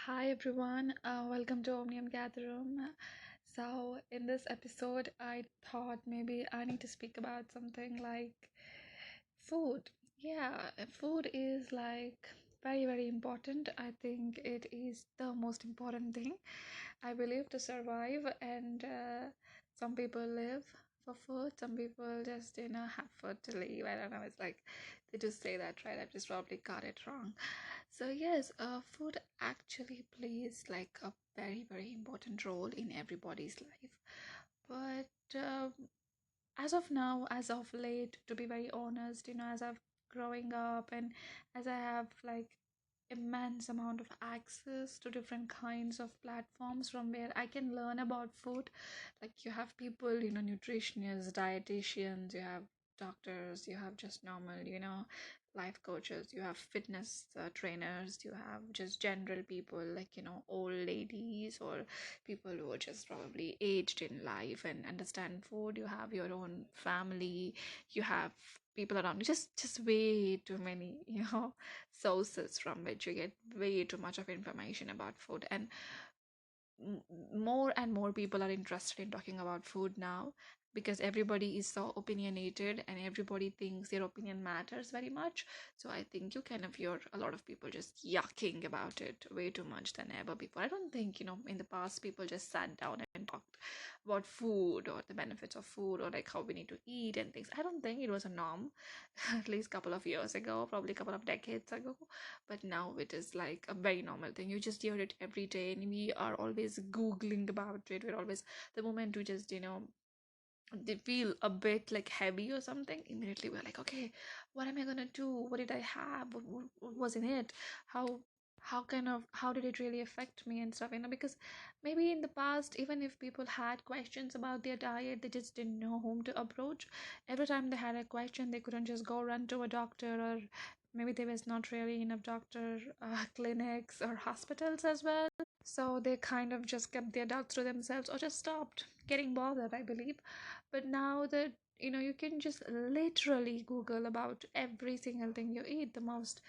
Hi everyone, welcome to Omnium Gatherum. So, in this episode, I thought maybe I need to speak about something like food. Yeah, food is like very, very important. I think it is the most important thing I believe to survive, and some people live for food, some people just have food to live. I don't know, it's like they just say that, right? I've just probably got it wrong. So yes, food actually plays like a very, very important role in everybody's life. But as of now, as of late, to be very honest, as I've growing up and as I have like immense amount of access to different kinds of platforms from where I can learn about food. Like you have people, nutritionists, dietitians, you have doctors, you have just normal, life coaches, you have fitness trainers, you have just general people like, old ladies or people who are just probably aged in life and understand food. You have your own family, you have people around you, just way too many, sources from which you get way too much of information about food. And more and more people are interested in talking about food now because everybody is so opinionated and everybody thinks their opinion matters very much. So I think you kind of hear a lot of people just yucking about it way too much than ever before. I don't think, in the past people just sat down and talked about food or the benefits of food or like how we need to eat and things. I don't think it was a norm at least a couple of years ago, probably a couple of decades ago, but now it is like a very normal thing. You just hear it every day and we are always googling about it. We're always, the moment we just they feel a bit like heavy or something, immediately we're like, okay, what am I gonna do? What did I have? What was in it? How did it really affect me and stuff, because maybe in the past, even if people had questions about their diet, they just didn't know whom to approach. Every time they had a question, they couldn't just go run to a doctor, or maybe there was not really enough doctor clinics or hospitals as well, so they kind of just kept their doubts to themselves or just stopped getting bothered, I believe. But now that you can just literally Google about every single thing you eat, the most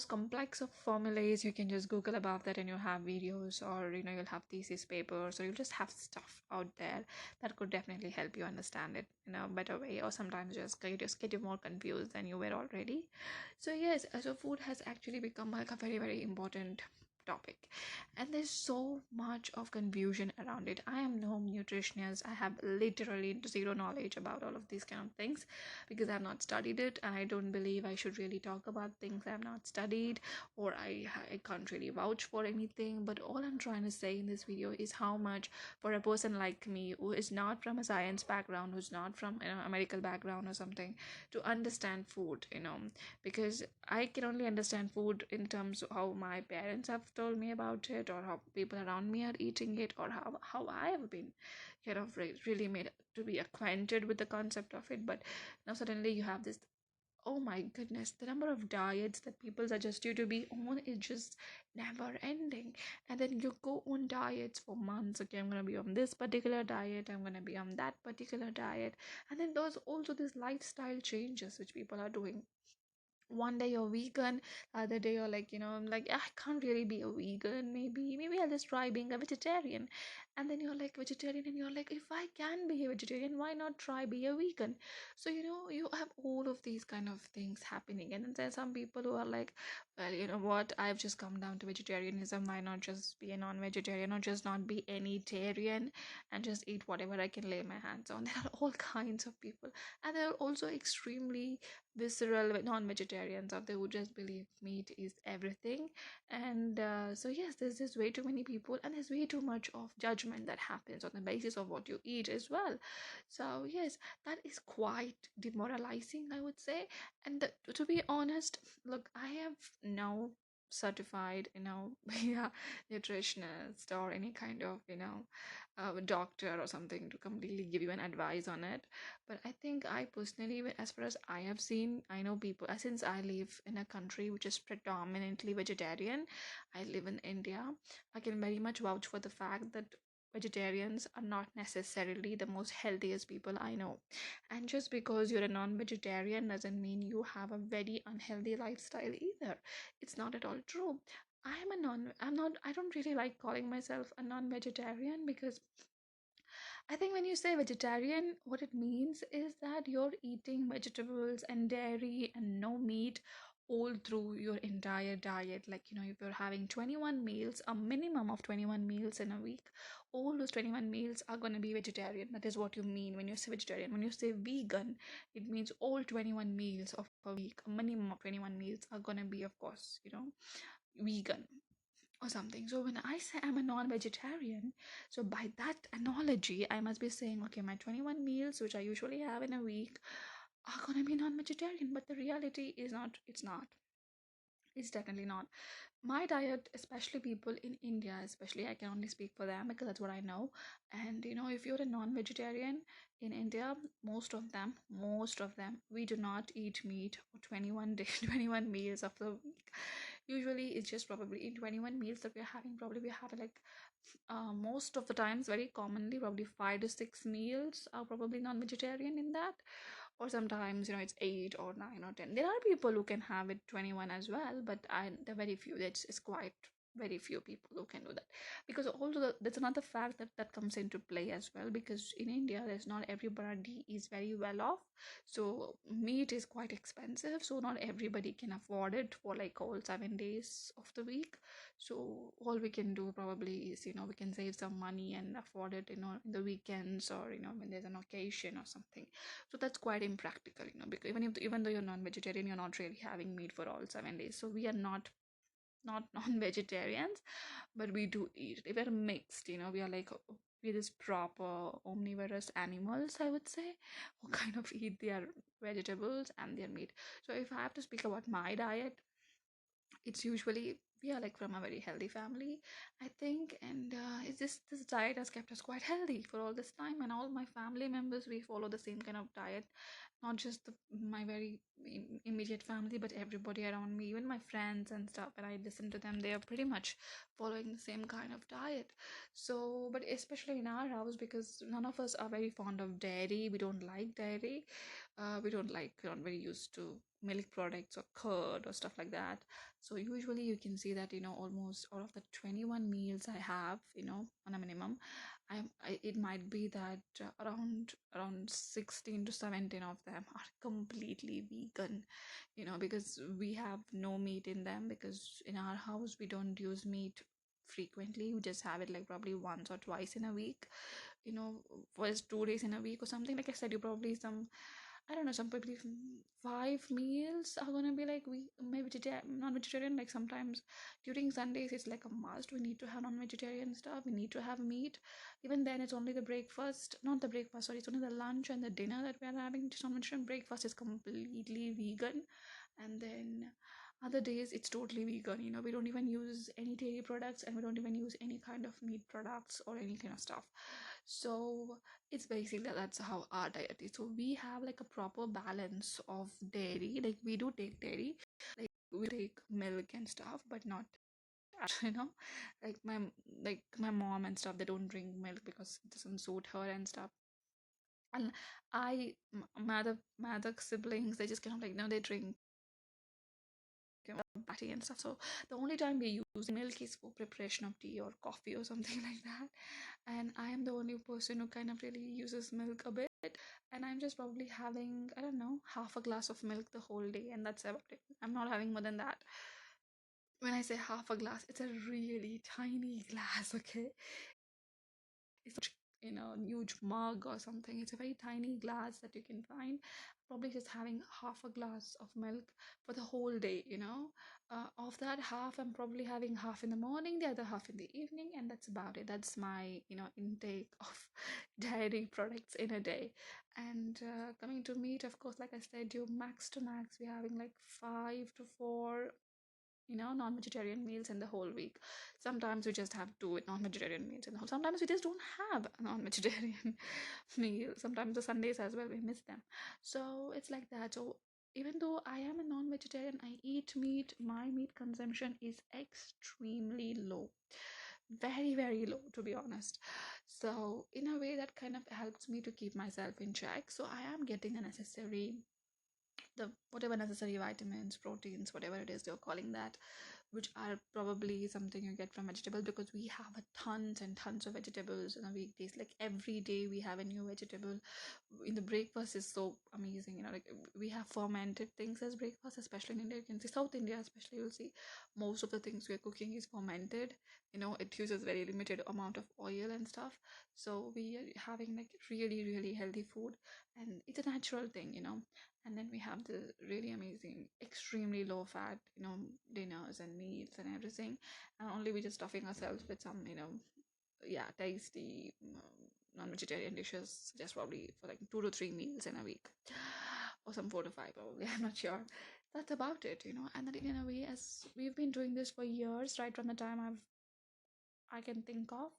complex of formulas, you can just Google about that and you have videos, or you'll have thesis papers, or you'll just have stuff out there that could definitely help you understand it in a better way, or sometimes just get you more confused than you were already. So yes, so food has actually become like a very, very important topic, and there's so much of confusion around it. I am no nutritionist. I have literally zero knowledge about all of these kind of things because I've not studied it, and I don't believe I should really talk about things I've not studied, or I can't really vouch for anything. But all I'm trying to say in this video is how much for a person like me who is not from a science background, who's not from a medical background or something, to understand food, because I can only understand food in terms of how my parents have told me about it, or how people around me are eating it, or how I have been kind of really made to be acquainted with the concept of it. But now suddenly you have this, oh my goodness, the number of diets that people suggest you to be on is just never ending. And then you go on diets for months. Okay, I'm gonna be on this particular diet, I'm gonna be on that particular diet. And then there's also these lifestyle changes which people are doing. One day you're vegan, other day you're like, I'm like, I can't really be a vegan, maybe I'll just try being a vegetarian. And then you're like vegetarian, and you're like, if I can be a vegetarian, why not try be a vegan? So you have all of these kind of things happening. And then there's some people who are like, well, you know what, I've just come down to vegetarianism, why not just be a non-vegetarian, or just not be any tarian and just eat whatever I can lay my hands on. There are all kinds of people, and there are also extremely visceral non-vegetarians out there who just believe meat is everything. And so yes, there's just way too many people, and there's way too much of judgment that happens on the basis of what you eat as well. So yes, that is quite demoralizing, I would say. And to be honest, look, I have no certified yeah, nutritionist or any kind of doctor or something to completely give you an advice on it. But I think I personally, as far as I have seen, I know people, since I live in a country which is predominantly vegetarian, I live in India, I can very much vouch for the fact that vegetarians are not necessarily the most healthiest people I know. And just because you're a non-vegetarian doesn't mean you have a very unhealthy lifestyle either. It's not at all true. I don't really like calling myself a non-vegetarian because I think when you say vegetarian, what it means is that you're eating vegetables and dairy and no meat all through your entire diet. Like, if you're having 21 meals, a minimum of 21 meals in a week, all those 21 meals are going to be vegetarian. That is what you mean when you say vegetarian. When you say vegan, it means all 21 meals of a week, a minimum of 21 meals are going to be, of course, vegan or something. So when I say I'm a non-vegetarian, so by that analogy, I must be saying, okay, my 21 meals, which I usually have in a week, are gonna be non-vegetarian. But the reality is not, it's not. It's definitely not. My diet, especially people in India, especially, I can only speak for them because that's what I know. And if you're a non-vegetarian in India, most of them, we do not eat meat for 21 day, 21 meals of the week. Usually, it's just probably in 21 meals that we're having. Probably we have like most of the times, very commonly, probably 5 to 6 meals are probably non-vegetarian in that, or sometimes it's 8 or 9 or 10. There are people who can have it 21 as well, but they're very few. It's quite very few people who can do that, because also that's another fact that comes into play as well, because in India there's not everybody is very well off, so meat is quite expensive, so not everybody can afford it for like all 7 days of the week. So all we can do probably is we can save some money and afford it in the weekends, or when there's an occasion or something. So that's quite impractical, because even though you're non-vegetarian, you're not really having meat for all 7 days. So we are not non-vegetarians, but we do eat it. We're mixed, we are like we're this proper omnivorous animals, I would say, who kind of eat their vegetables and their meat. So if I have to speak about my diet, it's usually we are like from a very healthy family, I think, and it's just this diet has kept us quite healthy for all this time, and all my family members, we follow the same kind of diet, not just my very immediate family, but everybody around me, even my friends and stuff. And I listen to them, they are pretty much following the same kind of diet. So, but especially in our house, because none of us are very fond of dairy, we don't like dairy, we're not very used to milk products or curd or stuff like that. So usually you can see that almost all of the 21 meals I have on a minimum, it might be that around 16 to 17 of them are completely vegan, because we have no meat in them, because in our house we don't use meat frequently. We just have it like probably once or twice in a week, for 2 days in a week or something. Like I said, you probably some, I don't know, some people even 5 meals are gonna be like we maybe non-vegetarian. Like sometimes during Sundays, it's like a must. We need to have non-vegetarian stuff. We need to have meat. Even then, it's only the breakfast, not the breakfast. Sorry, it's only the lunch and the dinner that we are having. Just non-vegetarian. Breakfast is completely vegan, and then other days it's totally vegan. We don't even use any dairy products, and we don't even use any kind of meat products or any kind of stuff. So it's basically that's how our diet is. So we have like a proper balance of dairy. Like we do take dairy, like we take milk and stuff, but not you know like my mom and stuff, they don't drink milk because it doesn't suit her and stuff. And my other siblings, they just kind of like, no, they drink batty and stuff. So the only time we use milk is for preparation of tea or coffee or something like that. And I am the only person who kind of really uses milk a bit. And I'm just probably having, I don't know, half a glass of milk the whole day, and that's about it. I'm not having more than that. When I say half a glass, it's a really tiny glass, okay? It's huge mug or something. It's a very tiny glass that you can find. Probably just having half a glass of milk for the whole day. Of that half, I'm probably having half in the morning, the other half in the evening, and that's about it. That's my intake of dairy products in a day. And coming to meat, of course, like I said, you max to max, we're having like 5 to 4 non-vegetarian meals in the whole week. Sometimes we just have two non-vegetarian meals in the whole. Sometimes we just don't have a non-vegetarian meal. Sometimes the Sundays as well, we miss them. So it's like that. So even though I am a non-vegetarian, I eat meat. My meat consumption is extremely low. Very, very low, to be honest. So in a way that kind of helps me to keep myself in check. So I am getting the whatever necessary vitamins, proteins, whatever it is you're calling that, which are probably something you get from vegetables, because we have a tons and tons of vegetables in a weekdays. Like every day we have a new vegetable. In the breakfast is so amazing, like we have fermented things as breakfast, especially in India. You can see South India especially, you'll see most of the things we're cooking is fermented. It uses very limited amount of oil and stuff. So we are having like really really healthy food, and it's a natural thing. And then we have the really amazing extremely low fat dinners and meals and everything. And only we just stuffing ourselves with some yeah, tasty non-vegetarian dishes, just probably for like 2 to 3 meals in a week, or some 4 to 5 probably. I'm not sure. That's about it. And then in a way, as we've been doing this for years, right from the time I can think of,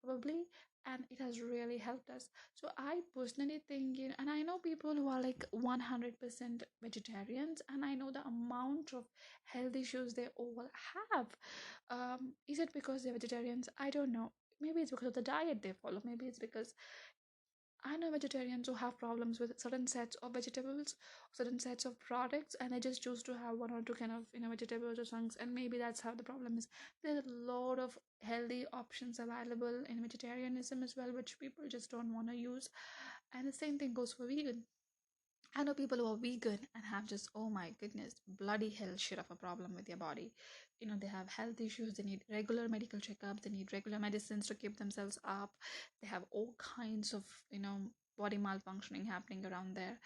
probably, and it has really helped us. So I personally think, and I know people who are like 100% vegetarians, and I know the amount of health issues they all have. Is it because they're vegetarians? I don't know. Maybe it's because of the diet they follow. Maybe it's because I know vegetarians who have problems with certain sets of vegetables, certain sets of products, and they just choose to have one or two kind of vegetables or chunks, and maybe that's how the problem is. There's a lot of healthy options available in vegetarianism as well, which people just don't want to use. And the same thing goes for vegan. I know people who are vegan and have just, oh my goodness, bloody hell shit of a problem with their body. They have health issues, they need regular medical checkups, they need regular medicines to keep themselves up. They have all kinds of, body malfunctioning happening around there.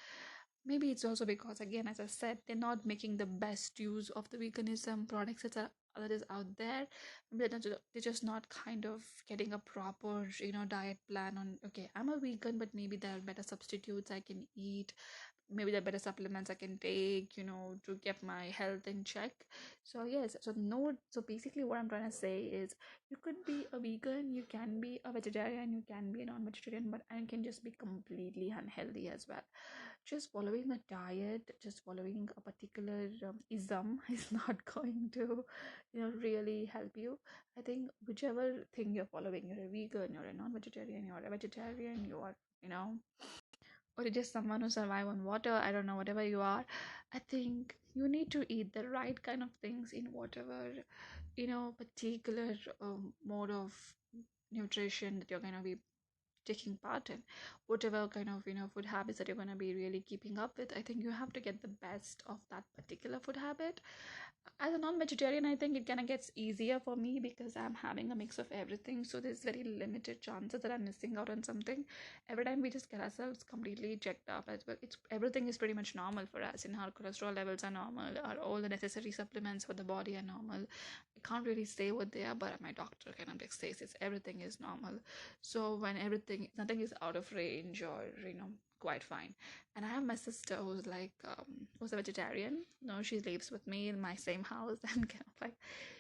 Maybe it's also because, again, as I said, they're not making the best use of the veganism products that is out there. Maybe they're just not kind of getting a proper, diet plan on, okay, I'm a vegan, but maybe there are better substitutes I can eat. Maybe there are better supplements I can take, to get my health in check. So yes, so no, so basically what I'm trying to say is, you could be a vegan, you can be a vegetarian, you can be a non-vegetarian, but and can just be completely unhealthy as well. Just following a diet, just following a particular ism is not going to really help you. I think whichever thing you're following, you're a vegan, you're a non-vegetarian, you're a vegetarian, you are or you're just someone who survive on water, I don't know, whatever you are, I think you need to eat the right kind of things in whatever particular mode of nutrition that you're going to be taking part in. Whatever kind of food habits that you're going to be really keeping up with, I think you have to get the best of that particular food habit. As a non-vegetarian, I think it kind of gets easier for me because I'm having a mix of everything, so there's very limited chances that I'm missing out on something. Every time we just get ourselves completely checked up as well, it's everything is pretty much normal for us, and our cholesterol levels are normal, our all the necessary supplements for the body are normal. I can't really say what they are, but my doctor kind of like says it's everything is normal. So when everything, nothing is out of range, or quite fine. And I have my sister who's like who's a vegetarian. No, she lives with me in my same house, and kind of like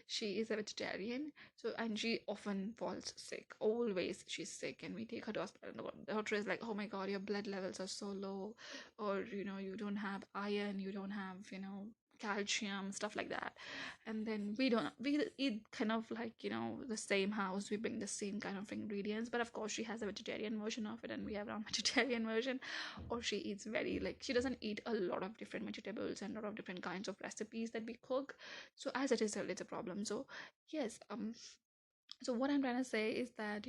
she is a vegetarian. So, and she often falls sick. Always she's sick, and we take her to hospital. And the doctor is like, "Oh my God, your blood levels are so low, or you don't have iron, you don't have calcium, stuff like that." And then we eat kind of like the same house, we bring the same kind of ingredients, but of course she has a vegetarian version of it and we have non-vegetarian version. Or she eats very, like, she doesn't eat a lot of different vegetables and a lot of different kinds of recipes that we cook. So as it is, it's a problem. So yes, so what I'm trying to say is that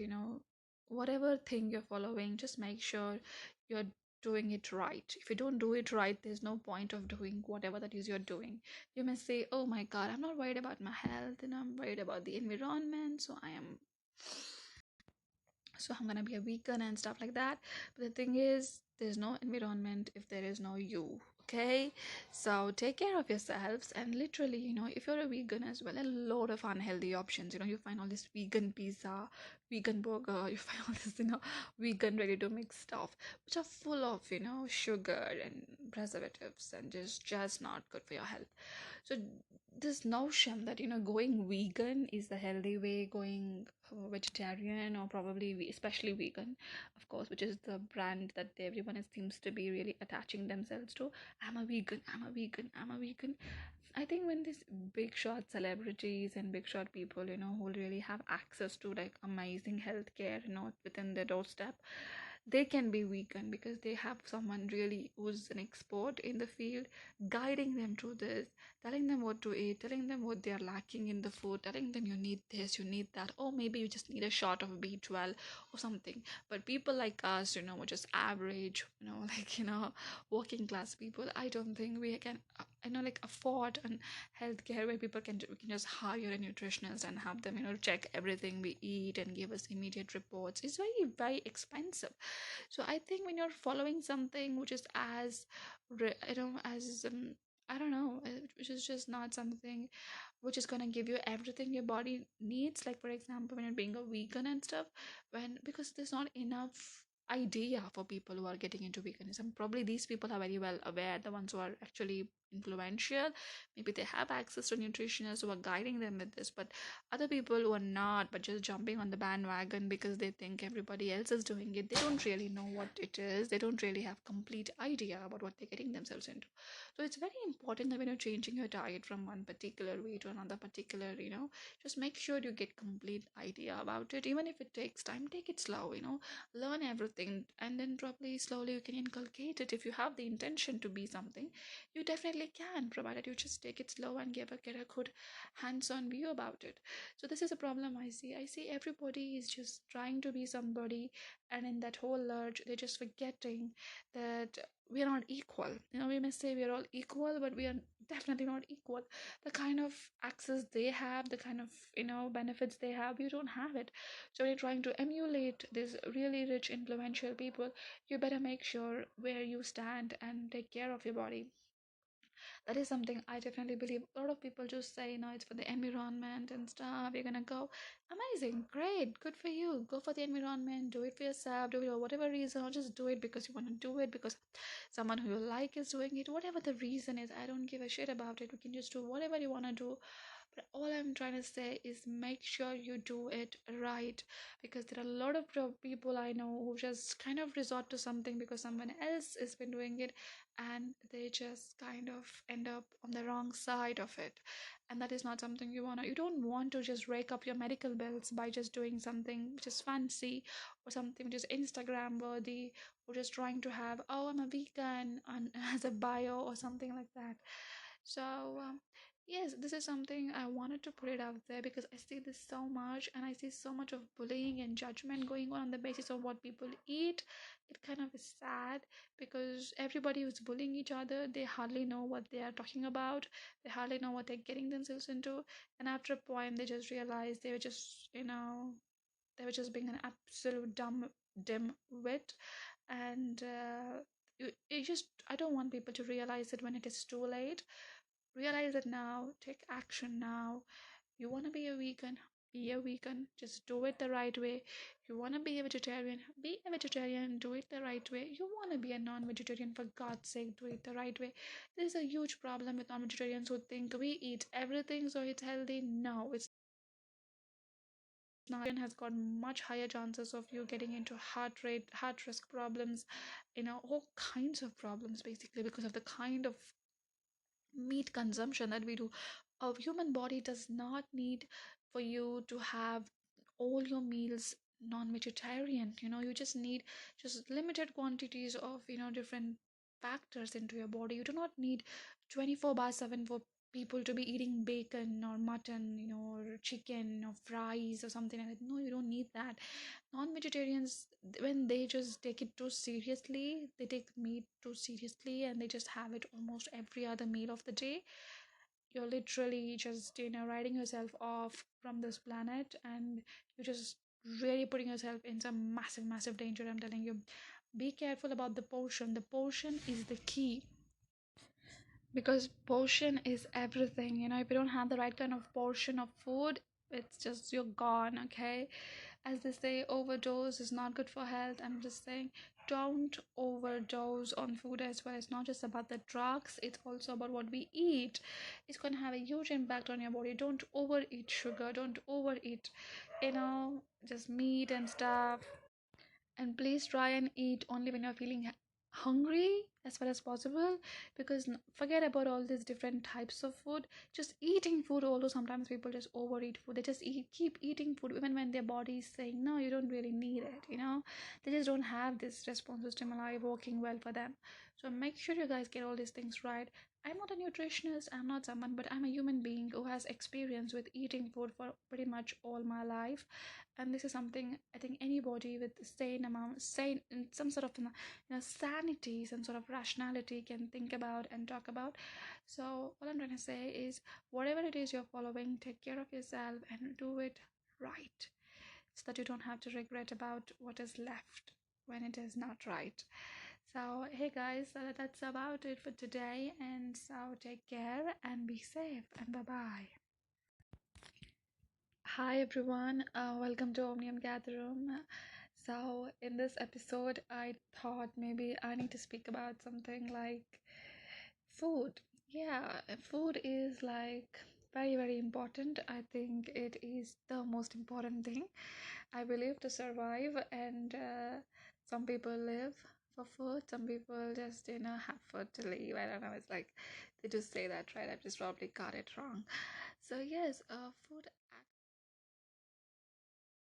whatever thing you're following, just make sure you're doing it right. If you don't do it right, there's no point of doing whatever that is you're doing. You may say, oh my God, I'm not worried about my health, and I'm worried about the environment, so I'm gonna be a vegan and stuff like that. But the thing is, there's no environment if there is no you. Okay, so take care of yourselves, and literally, if you're a vegan as well, a lot of unhealthy options. You find all this vegan pizza, vegan burger, you find all this vegan ready to mix stuff, which are full of sugar and preservatives, and just not good for your health. So this notion that going vegan is the healthy way, going vegetarian, or probably especially vegan, of course, which is the brand that everyone seems to be really attaching themselves to. I'm a vegan, I'm a vegan, I'm a vegan. I think when these big shot celebrities and big shot people, who really have access to like amazing healthcare, within their doorstep, they can be weakened because they have someone really who's an expert in the field guiding them through this, telling them what to eat, telling them what they are lacking in the food, telling them you need this, you need that, or maybe you just need a shot of B12 or something. But people like us, we're just average, like, working class people. I don't think we can, like afford an healthcare where people can we can just hire a nutritionist and have them, check everything we eat and give us immediate reports. It's very, very expensive. So I think when you're following something which is as as I don't know, which is just not something which is going to give you everything your body needs, like for example when you're being a vegan and stuff, when because there's not enough idea for people who are getting into veganism. Probably these people are very well aware, the ones who are actually influential. Maybe they have access to nutritionists who are guiding them with this, but other people who are not, but just jumping on the bandwagon because they think everybody else is doing it, they don't really know what it is. They don't really have complete idea about what they're getting themselves into. So it's very important that when you're changing your diet from one particular way to another particular, just make sure you get complete idea about it. Even if it takes time, take it slow, learn everything, and then probably slowly you can inculcate it. If you have the intention to be something, you definitely can, provided you just take it slow and get a good hands-on view about it. So this is a problem I see. I see everybody is just trying to be somebody, and in that whole urge, they're just forgetting that we are not equal. We may say we are all equal, but we are definitely not equal. The kind of access they have, the kind of benefits they have, you don't have it. So when you're trying to emulate these really rich, influential people, you better make sure where you stand and take care of your body. That is something I definitely believe. A lot of people just say, it's for the environment and stuff. You're gonna go. Amazing, great, good for you. Go for the environment, do it for yourself, do it for whatever reason, or just do it because you want to do it, because someone who you like is doing it. Whatever the reason is, I don't give a shit about it. We can just do whatever you want to do. But all I'm trying to say is make sure you do it right, because there are a lot of people I know who just kind of resort to something because someone else has been doing it, and they just kind of end up on the wrong side of it. And that is not something you don't want to just rake up your medical bills by just doing something which is fancy or something which is Instagram worthy, or just trying to have, oh, I'm a vegan on, as a bio or something like that. So yes, this is something I wanted to put it out there because I see this so much, and I see so much of bullying and judgment going on the basis of what people eat. It kind of is sad because everybody who's bullying each other, they hardly know what they are talking about. They hardly know what they're getting themselves into. And after a point, they just realize they were just, they were just being an absolute dim wit. And you just, I don't want people to realize it when it is too late. Realize it now, take action now. You want to be a vegan, be a vegan, just do it the right way. You want to be a vegetarian, be a vegetarian, do it the right way. You want to be a non-vegetarian, for God's sake, do it the right way. There's a huge problem with non-vegetarians who think we eat everything so it's healthy. No, it's not. Has got much higher chances of you getting into heart risk problems, all kinds of problems, basically because of the kind of meat consumption that we do. A human body does not need for you to have all your meals non-vegetarian. You just need just limited quantities of different factors into your body. You do not need 24 by 7 for people to be eating bacon or mutton, or chicken or fries or something like that. No, you don't need that. Non-vegetarians, when they just take it too seriously, they take meat too seriously, and they just have it almost every other meal of the day. You're literally just writing yourself off from this planet, and you're just really putting yourself in some massive, massive danger. I'm telling you, be careful about the portion. The portion is the key, because portion is everything. If you don't have the right kind of portion of food, it's just you're gone. Okay, as they say, overdose is not good for health. I'm just saying, don't overdose on food as well. It's not just about the drugs, it's also about what we eat. It's going to have a huge impact on your body. Don't overeat sugar, don't overeat just meat and stuff. And please try and eat only when you're feeling hungry as far as possible, because forget about all these different types of food. Just eating food, although sometimes people just overeat food, they just keep eating food even when their body is saying no, you don't really need it. They just don't have this responsive stimuli working well for them. So make sure you guys get all these things right. I'm not a nutritionist, I'm not someone, but I'm a human being who has experience with eating food for pretty much all my life. And this is something I think anybody with sane and some sort of sanity, some sort of rationality can think about and talk about. So all I'm trying to say is, whatever it is you're following, take care of yourself and do it right, so that you don't have to regret about what is left when it is not right. So hey guys, that's about it for today, and so take care and be safe, and bye bye. Hi everyone, welcome to Omnium Gatherum. So, in this episode, I thought maybe I need to speak about something like food. Yeah, food is like very, very important. I think it is the most important thing, I believe, to survive. And some people live for food, some people just, have food to live. I don't know, it's like they just say that, right? I've just probably got it wrong. So yes, food